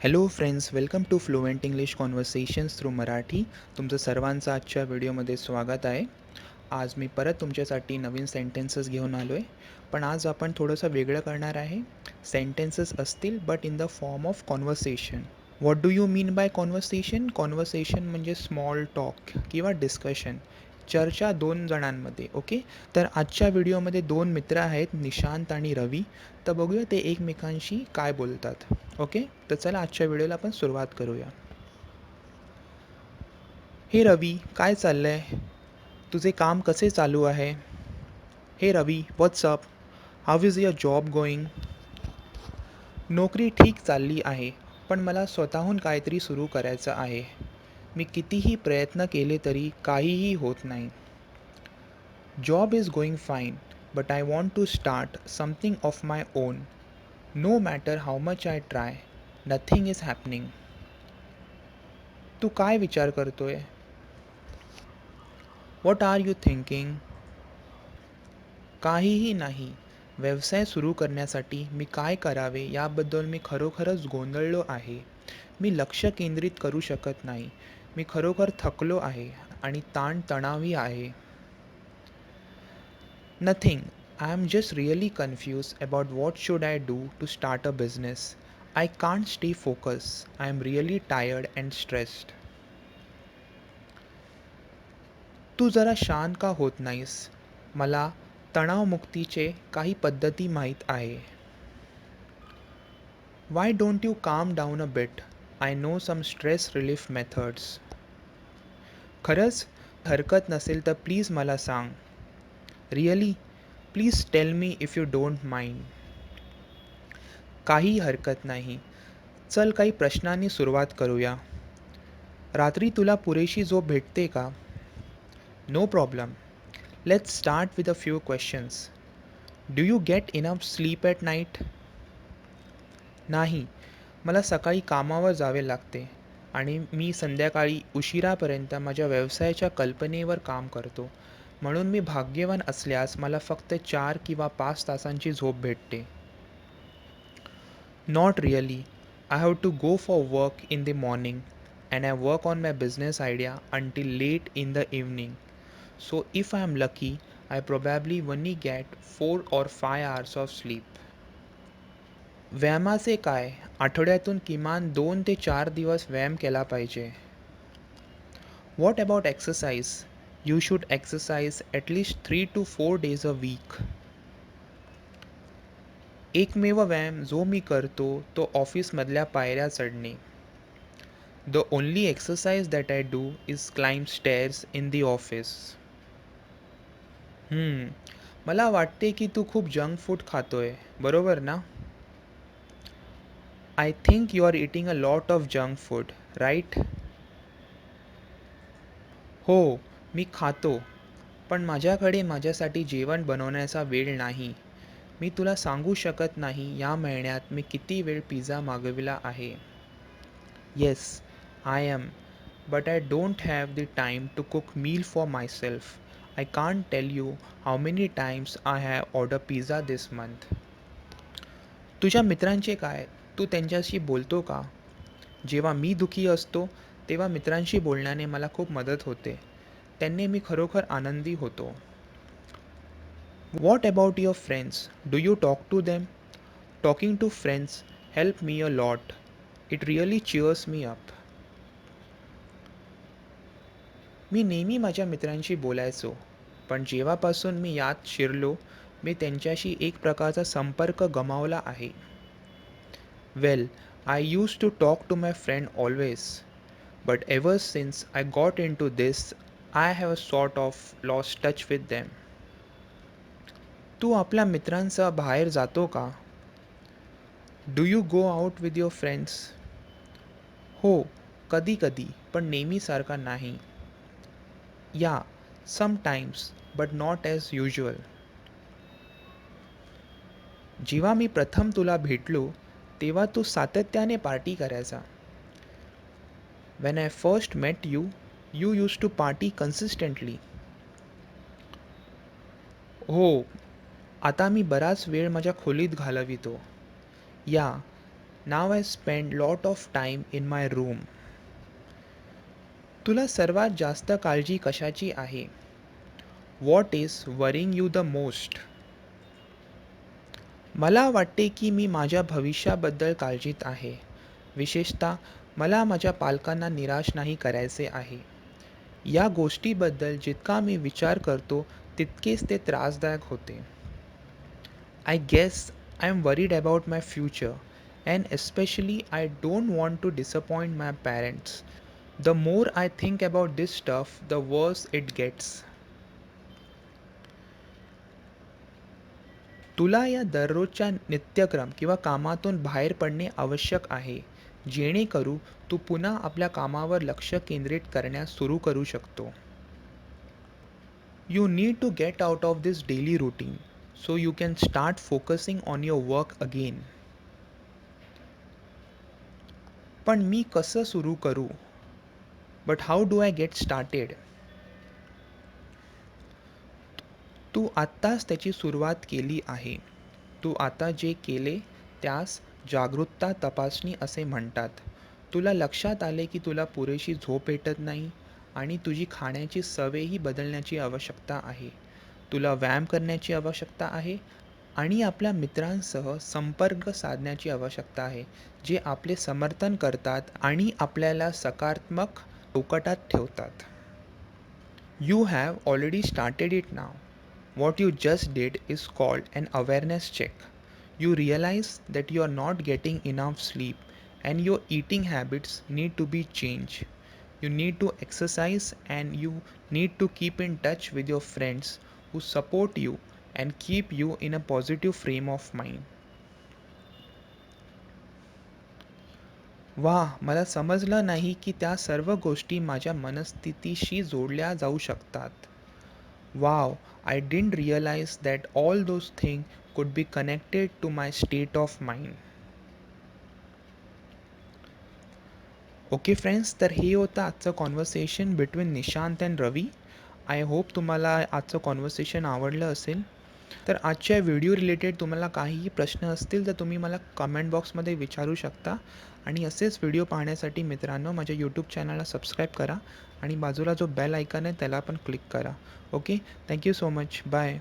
Hello friends, welcome to fluent English conversations through Marathi. तुमचं सर्वांचं आजच्या व्हिडिओमध्ये स्वागत आहे. आज मी परत तुमच्यासाठी नवीन सेंटेन्सेस घेऊन आलो आहे. पण आज आपण थोडंसं वेगळं करणार आहे. सेंटेन्सेस असतील but in the form of conversation. What do you mean by conversation? Conversation म्हणजे स्मॉल टॉक किंवा डिस्कशन, चर्चा दोन जणांमध्ये. ओके, तर आजच्या व्हिडिओमध्ये दोन मित्र आहेत, निशांत आणि रवी. तर बघूया ते एकमेकांशी काय बोलतात. ओके, तर चला आजच्या व्हिडिओला आपण सुरुवात करूया. हे रवी, काय चाललंय? तुझे काम कसे चालू आहे? Hey Ravi, what's up? How is your job going? नोकरी ठीक चालली आहे, पण मला स्वतःहून काहीतरी सुरू करायचं आहे. मी कितीही प्रयत्न केले तरी काहीही होत नाही. Job is going fine, but I want to start something of my own. No matter how much I try, nothing is happening. तू काय विचार करतोय? What are you thinking? काहीही नाही. व्यवसाय सुरू करण्यासाठी मी काय करावे याबद्दल मी खरोखरच गोंधळलो आहे. मी लक्ष केंद्रित करू शकत नाही. मी खरोखर थकलो आहे आणि ताणतणावी आहे. Nothing. I am just really confuse about what should I do to start a business. I can't stay focus. I am really tired and stressed. तू जरा शांत का होत नाहीस? मला तणावमुक्तीचे काही पद्धती माहीत आहे. Why don't you calm down a bit? I know some stress relief methods. खरंच? हरकत नसेल तर प्लीज मला सांग. Really? Please tell me if you don't mind. काही हरकत नाही. चल काही प्रश्नांनी सुरुवात करूया. रात्री तुला पुरेशी झोप भेटते का? No problem. Let's start with a few questions. Do you get enough sleep at night? नाही. मला सकाळी कामावर जावे लागते आणि मी संध्याकाळी उशिरापर्यंत माझ्या व्यवसायाच्या कल्पनेवर काम करतो. म्हणून मी भाग्यवान असल्यास मला फक्त 4 किंवा 5 तासांची झोप भेटते. Not really. I have to go for work in the morning and I work on my business idea until late in the evening. So if I am lucky, I probably only get 4 or 5 hours of sleep. व्यायामाचे काय? आठवड्यातून किमान 2 ते 4 दिवस व्यायाम केला पाहिजे. What about exercise? You should exercise at least 3 to 4 days a week. एकमेव व्यायाम जो मी करतो तो ऑफिसमधल्या पायऱ्या चढणे. The only exercise that I do is climb stairs in the office. मला वाटते की तू खूप जंक फूड खातोय, बरोबर ना? I think you are eating a lot of junk food, right? हो, मी खातो, पण माझ्याकडे माझ्यासाठी जेवण बनवण्याचा वेळ नाही. मी तुला सांगू शकत नाही या महिन्यात मी किती वेळ पिझ्झा मागविला आहे. Yes, I am. But I don't have the time to cook meal for myself. I can't tell you how many times I have order pizza this month. तुझ्या मित्रांचे काय? तू त्यांच्याशी बोलतो का? जेव्हा मी दुःखी असतो तेव्हा मित्रांशी बोलण्याने मला खूप मदत होते. त्यांनी मी खरोखर आनंदी होतो. What about your friends? Do you talk to them? Talking to friends help me a lot. It really cheers me up. मी नेहमी माझ्या मित्रांशी बोलायचो, पण जेव्हापासून मी यात शिरलो, मी त्यांच्याशी एक प्रकारचा संपर्क गमावला आहे. Well, I use to talk to my friend always, but ever since I got into this, I have sort of lost touch with them. तू आपल्या मित्रांसह बाहेर जातो का? Do you go out with your friends? हो, कधी कधी, पण नेहमीसारखा नाही. या, sometimes, but not as usual. जेव्हा मी प्रथम तुला भेटलो तेव्हा तू सातत्याने पार्टी करायचा. When I first met you, you use to party consistently. हो, आता मी बराच वेळ माझ्या खोलीत घालवितो. Yeah, now I spend lot of time in my room. तुला सर्वात जास्त काळजी कशाची आहे? What is worrying you the most? मला वाटते की मी माझ्या भविष्याबद्दल काळजीत आहे. विशेषतः मला माझ्या पालकांना निराश नाही करायचे आहे. या गोष्टीबद्दल जितका मी विचार करतो तितकेच ते त्रासदायक होते. I guess I am worried about my future and especially I don't want to disappoint my parents. The more I think about this stuff the worse it gets. तुला या दररोजच्या नित्यक्रम किंवा कामातून बाहेर पडणे आवश्यक आहे, जेणेकरून तू पुन्हा आपल्या कामावर लक्ष केंद्रित करण्यास सुरू करू शकतो. You need to get out of this daily routine so you can start focusing on your work again. पण मी कसं सुरू करू? But how do I get started? तू आत्ताच त्याची सुरुवात केली आहे. तू आता जे केले त्यास जागरूकता तपासणी असे म्हणतात. तुला लक्षात आले की तुला पुरेशी झोप भेटत नाही आणि तुझी खाण्याची सवयही बदलण्याची आवश्यकता आहे. तुला व्यायाम करण्याची आवश्यकता आहे आणि आपल्या मित्रांसह संपर्क साधण्याची आवश्यकता आहे, जे आपले समर्थन करतात आणि आपल्याला सकारात्मक चौकटात ठेवतात. You have already started it now. What you just did is called an awareness check. You realize that you are not getting enough sleep and your eating habits need to be changed. You need to exercise and you need to keep in touch with your friends who support you and keep you in a positive frame of mind. वाह! मला समजलं नाही की त्या सर्व गोष्टी माझ्या मनस्थितीशी जोडल्या जाऊ शकतात. Wow, I didn't realize that all those things could be connected to my state of mind. Okay friends, तर हे होतं आजचं conversation between Nishant and Ravi. I hope तुम्हाला आजचं कॉन्व्हर्सेशन आवडलं असेल. तर आजच्या व्हिडिओ रिलेटेड तुम्हाला काहीही प्रश्न असतील तर तुम्ही मला कमेंट बॉक्समध्ये विचारू शकता आणि असेच व्हिडिओ पाहण्यासाठी मित्रांनो माझ्या यूट्यूब चॅनलला सबस्क्राईब करा आणि बाजूला जो बेल आयकॉन आहे त्याला पण क्लिक करा. Okay, thank you so much. Bye.